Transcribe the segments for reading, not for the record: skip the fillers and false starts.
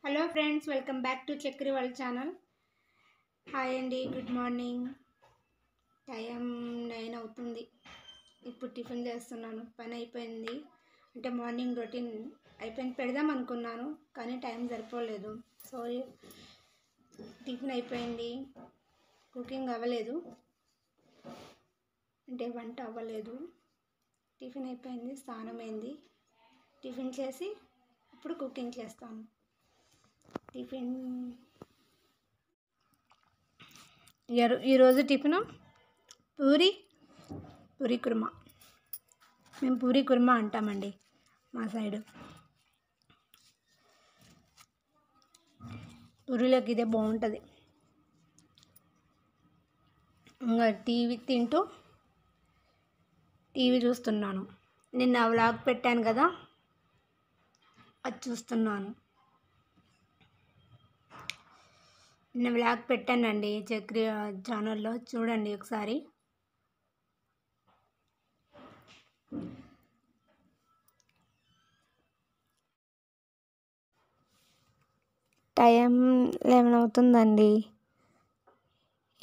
Hello friends, welcome back to Chakri వాళ్ళ channel. Hi అండి, good morning. Time 9 అవుతుంది. ఇప్పుడు టిఫిన్ చేస్తున్నాను. పని అయిపోయింది, అంటే మార్నింగ్ రొటీన్ అయిపోయింది. పెడదాం అనుకున్నాను కానీ టైం సరిపోలేదు. సో టిఫిన్ అయిపోయింది, కుకింగ్ అవ్వలేదు, అంటే వంట అవ్వలేదు. టిఫిన్ అయిపోయింది, స్నానం అయింది. టిఫిన్ చేసి ఇప్పుడు కుకింగ్ చేస్తాను. టిఫిన్ ఈరోజు టిఫిన్ పూరీ కుర్మా. మేము పూరీ కుర్మా అంటామండి మా సైడు. పూరీలోకి ఇదే బాగుంటుంది. ఇంకా టీవీ చూస్తున్నాను. నిన్న వ్లాగ్ పెట్టాను కదా, అది చూస్తున్నాను. నిన్న వ్లాగ్ పెట్టానండి చక్రి ఛానల్లో, చూడండి ఒకసారి. టైం 11 అవుతుందండి.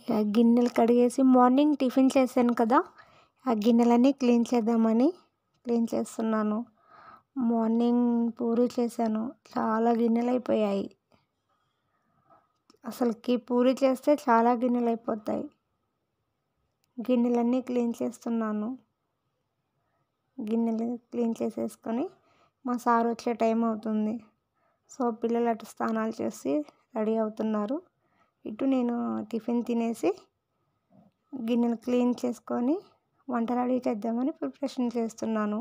ఇక గిన్నెలు కడిగేసి మార్నింగ్ టిఫిన్ చేశాను కదా, ఆ గిన్నెలన్నీ క్లీన్ చేస్తున్నాను. మార్నింగ్ పూరీ చేశాను, చాలా గిన్నెలు అయిపోయాయి. అసలుకి పూరీ చేస్తే చాలా గిన్నెలు అయిపోతాయి. గిన్నెలన్నీ క్లీన్ చేస్తున్నాను. గిన్నెలు క్లీన్ చేసేసుకొని మా సార్ వచ్చే టైం అవుతుంది. సో పిల్లలు అటు స్నానాలు చేసి రెడీ అవుతున్నారు. ఇటు నేను టిఫిన్ తినేసి గిన్నెలు క్లీన్ చేసుకొని వంట రెడీ చేద్దామని ప్రిపరేషన్ చేస్తున్నాను.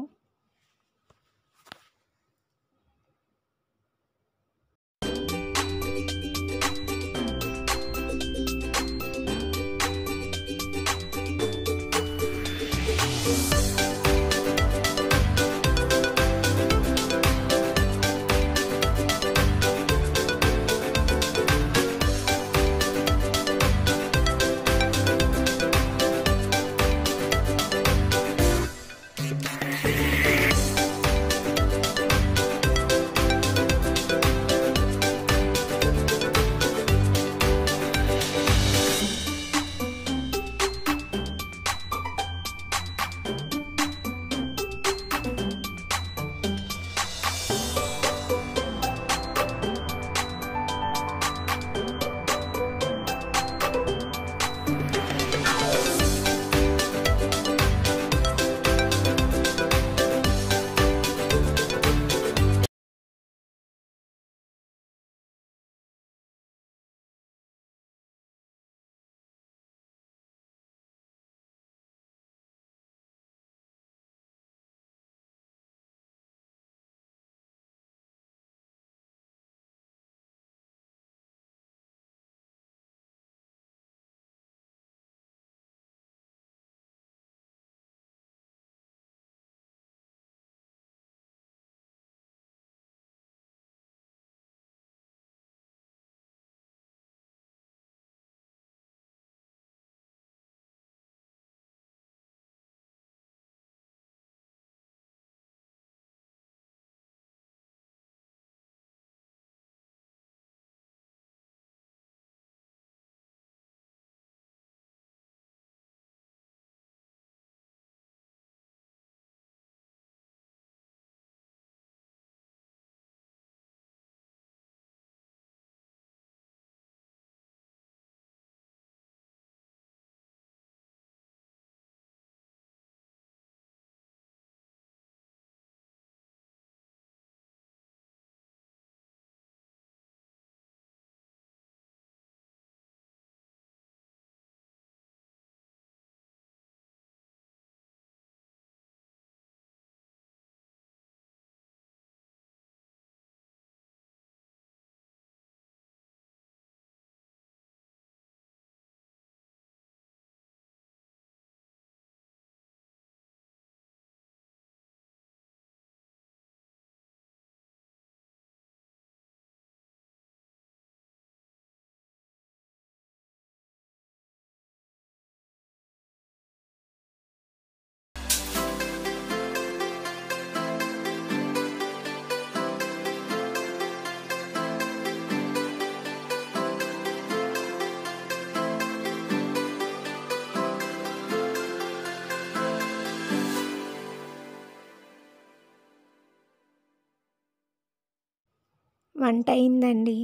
వంట అయిందండి.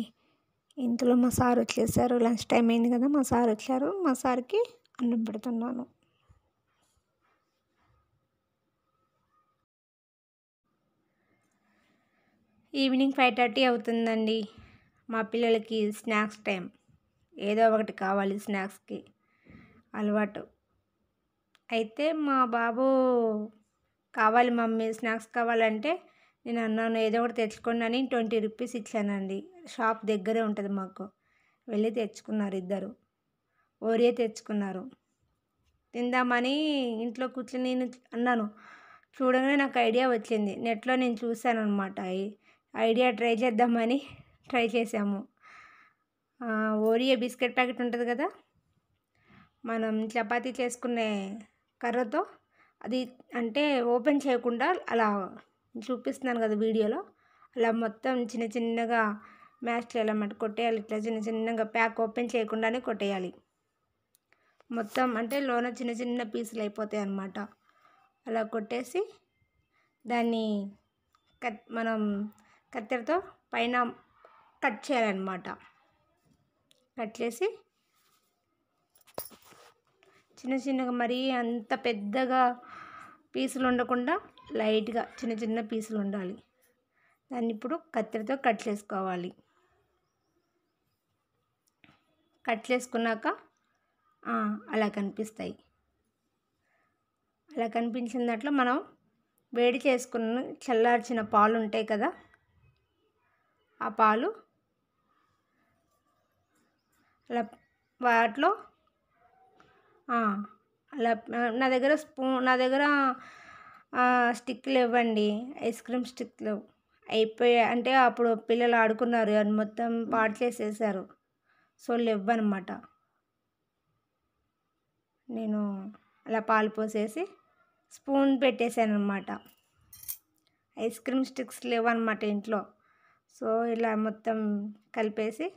ఇంతలో మా సార్ వచ్చేసారు. లంచ్ టైం అయింది కదా, మా సార్ వచ్చారు. మా సార్కి అన్నం పెడుతున్నాను. ఈవినింగ్ 5:30 అవుతుందండి. మా పిల్లలకి స్నాక్స్ టైం. ఏదో ఒకటి కావాలి స్నాక్స్కి అలవాటు. అయితే మా బాబు కావాలి మమ్మీ స్నాక్స్ కావాలంటే నేను అన్నాను ఏదో ఒకటి తెచ్చుకోండి అని 20 రూపీస్ ఇచ్చానండి. షాప్ దగ్గరే ఉంటుంది మాకు. వెళ్ళి తెచ్చుకున్నారు ఇద్దరు. ఓరియో తెచ్చుకున్నారు. తిందామని ఇంట్లో కూర్చొని నేను అన్నాను. చూడగానే నాకు ఐడియా వచ్చింది. నెట్లో నేను చూశాను అనమాట. ఐడియా ట్రై చేద్దామని ట్రై చేసాము. ఓరియో బిస్కెట్ ప్యాకెట్ ఉంటుంది కదా, మనం చపాతీ చేసుకునే కర్రతో అది అంటే ఓపెన్ చేయకుండా అలా చూపిస్తున్నాను కదా వీడియోలో, అలా మొత్తం చిన్న చిన్నగా మ్యాష్ చేయాలన్నమాట. కొట్టేయాలి ఇట్లా చిన్న చిన్నగా, ప్యాక్ ఓపెన్ చేయకుండానే కొట్టేయాలి. మొత్తం అంటే లోన చిన్న చిన్న పీసులు అయిపోతాయి అన్నమాట. అలా కొట్టేసి దాన్ని మనం కత్తెరతో పైన కట్ చేయాలన్నమాట. కట్ చేసి చిన్న చిన్నగా, మరీ అంత పెద్దగా పీసులు ఉండకుండా లైట్గా చిన్న చిన్న పీసులు ఉండాలి. దాన్ని ఇప్పుడు కత్తెరతో కట్ చేసుకోవాలి. కట్ చేసుకున్నాక అలా కనిపిస్తాయి. అలా కనిపించిన దాంట్లో మనం వేడి చేసుకున్న చల్లార్చిన పాలు ఉంటాయి కదా, ఆ పాలు అలా వాటిలో అలా నా దగ్గర స్టిక్లు ఇవ్వండి, ఐస్ క్రీమ్ స్టిక్లు అయిపోయాయి. అంటే అప్పుడు పిల్లలు ఆడుకున్నారు, అని మొత్తం పాడు చేసేసారు. సో ఇవ్వనమాట. నేను అలా పాలు పోసేసి స్పూన్ పెట్టేశాను అనమాట. ఐస్ క్రీమ్ స్టిక్స్ లేవన్నమాట ఇంట్లో. సో ఇలా మొత్తం కలిపేసి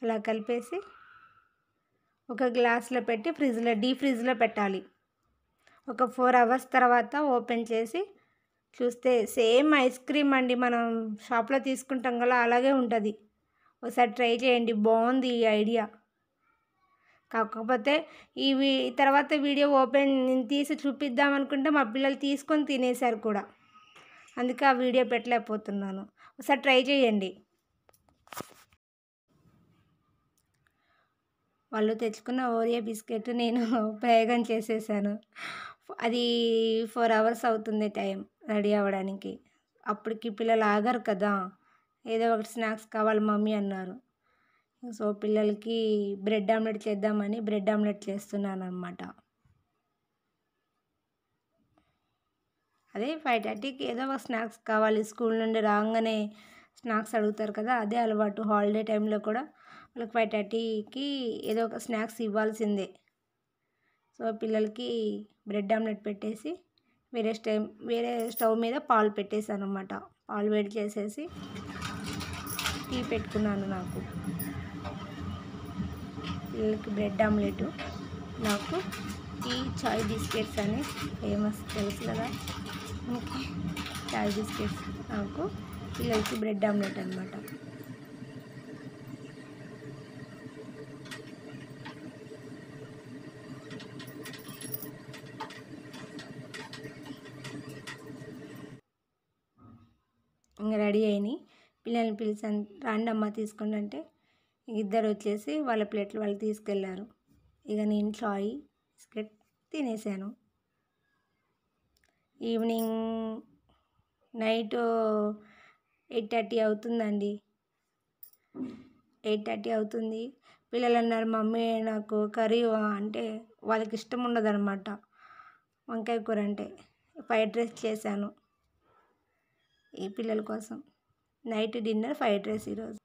అలా కలిపేసి ఒక గ్లాస్లో పెట్టి డీప్ ఫ్రిడ్జ్లో పెట్టాలి. ఒక 4 అవర్స్ తర్వాత ఓపెన్ చేసి చూస్తే సేమ్ ఐస్ క్రీమ్ అండి, మనం షాప్లో తీసుకుంటాం కదా అలాగే ఉంటుంది. ఒకసారి ట్రై చేయండి, బాగుంది ఈ ఐడియా. కాకపోతే తర్వాత వీడియో నేను తీసి చూపిద్దాం అనుకుంటే మా పిల్లలు తీసుకొని తినేశారు కూడా. అందుకే ఆ వీడియో పెట్టలేకపోతున్నాను. ఒకసారి ట్రై చేయండి. వాళ్ళు తెచ్చుకున్న ఓరియో బిస్కెట్ నేను ప్రయోగం చేసేసాను. అది 4 అవర్స్ అవుతుంది టైం రెడీ అవ్వడానికి. అప్పటికి పిల్లలు ఆగరు కదా, ఏదో ఒకటి స్నాక్స్ కావాలి మమ్మీ అన్నారు. సో పిల్లలకి బ్రెడ్ ఆమ్లెట్ చేద్దామని బ్రెడ్ ఆమ్లెట్ చేస్తున్నాను అనమాట. అదే 5:30కి ఏదో ఒక స్నాక్స్ కావాలి. స్కూల్ నుండి రాగానే స్నాక్స్ అడుగుతారు కదా, అదే అలవాటు. హాలిడే టైంలో కూడా వాళ్ళకి 5:30కి ఏదో ఒక స్నాక్స్ ఇవ్వాల్సిందే. సో పిల్లలకి బ్రెడ్ ఆమ్లెట్ పెట్టేసి వేరే స్టవ్ మీద పాలు పెట్టేశాను అనమాట. పాలు వేడి చేసేసి టీ పెట్టుకున్నాను. నాకు పిల్లలకి బ్రెడ్ ఆమ్లెట్, నాకు ఈ చాయ్ బిస్కెట్స్ అని ఫేమస్ తెలుసు కదా, చాయ్ బిస్కెట్స్, నాకు పిల్లలకి బ్రెడ్ ఆమ్లెట్ అనమాట. ఇంకా రెడీ అయినాయి. పిల్లల్ని పిలిచాను, రాండమ్మ తీసుకోండి అంటే ఇద్దరు వచ్చేసి వాళ్ళ ప్లేట్లు వాళ్ళు తీసుకెళ్ళారు. ఇక నేను చాయ్ బిస్కెట్ తినేసాను. ఈవినింగ్ నైట్ 8:30 అవుతుందండి. 8:30 అవుతుంది. పిల్లలు అన్నారు మమ్మీ నాకు కర్రీ అంటే వాళ్ళకి ఇష్టం ఉండదన్నమాట, వంకాయ కూర అంటే. ఫ్రైడ్ రైస్ చేశాను ఈ పిల్లల కోసం. నైట్ డిన్నర్ ఫ్రైడ్ రైస్ ఈరోజు.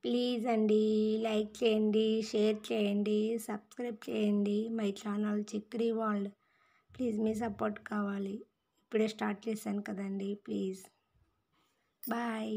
ప్లీజ్ అండి, లైక్ చేయండి, షేర్ చేయండి, సబ్స్క్రైబ్ చేయండి my channel Chakri world. Please me support కావాలి. ఇప్పుడే స్టార్ట్ చేశాను కదండి, ప్లీజ్. బాయ్.